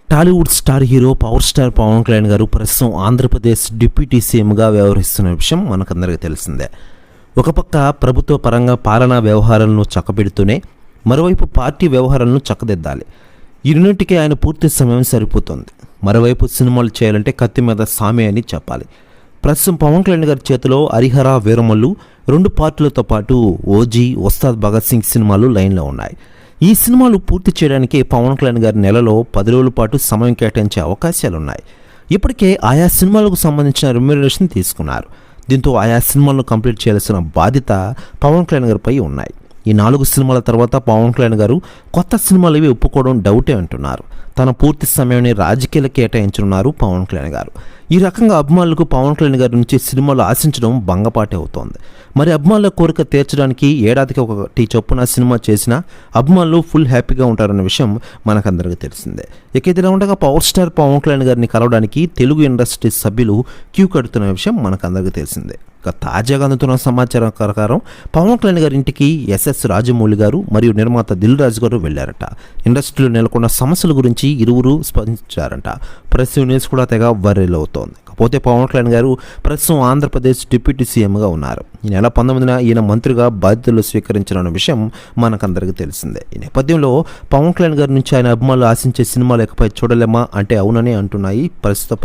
Tollywood star hero power star Pawan Kalyan garu ప్రస్తుతం Andhra Pradesh deputy సీఎంగా వ్యవహరిస్తున్న విషయం మనకందరికీ తెలిసిందే. ఒక పక్క ప్రభుత్వ పరంగా పాలనా వ్యవహారాలను చక్కబెడుతూనే మరోవైపు పార్టీ వ్యవహారాలను చక్కదిద్దాలి. ఈ రెండింటికి ఆయన పూర్తి సమయం సరిపోతుంది. మరోవైపు సినిమాలు చేయాలంటే కత్తి మీద సామే అని చెప్పాలి. ప్రస్తుతం పవన్ కళ్యాణ్ గారి చేతిలో హరిహర వీరమల్లు 2 పార్టీలతో పాటు ఓజీ, ఉస్తాద్ భగత్ సింగ్ సినిమాలు లైన్లో ఉన్నాయి. ఈ సినిమాలు పూర్తి చేయడానికి పవన్ కళ్యాణ్ గారి నెలలో 10 రోజుల పాటు సమయం కేటాయించే అవకాశాలున్నాయి. ఇప్పటికే ఆయా సినిమాలకు సంబంధించిన రెమ్యునరేషన్ తీసుకున్నారు. దీంతో ఆయా సినిమాలను కంప్లీట్ చేయాల్సిన బాధ్యత పవన్ కళ్యాణ్ గారిపై ఉన్నాయి. ఈ 4 సినిమాల తర్వాత పవన్ కళ్యాణ్ గారు కొత్త సినిమాలు ఇవి ఒప్పుకోవడం డౌటే అంటున్నారు. తన పూర్తి సమయాన్ని రాజకీయాలకు కేటాయించనున్నారు పవన్ కళ్యాణ్ గారు. ఈ రకంగా అభిమానులకు పవన్ కళ్యాణ్ గారి నుంచి సినిమాలు ఆశించడం భంగపాటే అవుతోంది. మరి అభిమానుల కోరిక తీర్చడానికి ఏడాదికి 1 చొప్పున సినిమా చేసినా అభిమానులు ఫుల్ హ్యాపీగా ఉంటారన్న విషయం మనకందరికీ తెలిసిందే. ఇక ఇదిలా ఉండగా పవర్ స్టార్ పవన్ కళ్యాణ్ గారిని కలవడానికి తెలుగు ఇండస్ట్రీ సభ్యులు క్యూ కడుతున్న విషయం మనకందరికీ తెలిసిందే. ఇక తాజాగా అందుతున్న సమాచారం ప్రకారం పవన్ కళ్యాణ్ గారి ఇంటికి ఎస్ఎస్ రాజమౌళి గారు మరియు నిర్మాత దిల్ రాజు గారు వెళ్లారట. ఇండస్ట్రీలో నెలకొన్న సమస్యల గురించి ఇరువురు స్పందించారంట. ప్రెస్ న్యూస్ కూడా తెగ వైరల్ అవుతోంది. కాకపోతే పవన్ కళ్యాణ్ గారు ప్రస్తుతం ఆంధ్రప్రదేశ్ డిప్యూటీ సీఎంగా ఉన్నారు. ఈ నెల 19న ఈయన మంత్రిగా బాధ్యతలు స్వీకరించిన విషయం మనకందరికీ తెలిసిందే. ఈ నేపథ్యంలో పవన్ కళ్యాణ్ గారి నుంచి ఆయన అభిమానులు ఆశించే సినిమాలు ఇకపై చూడలేమా అంటే అవునని అంటున్నాయి ప్రస్తుత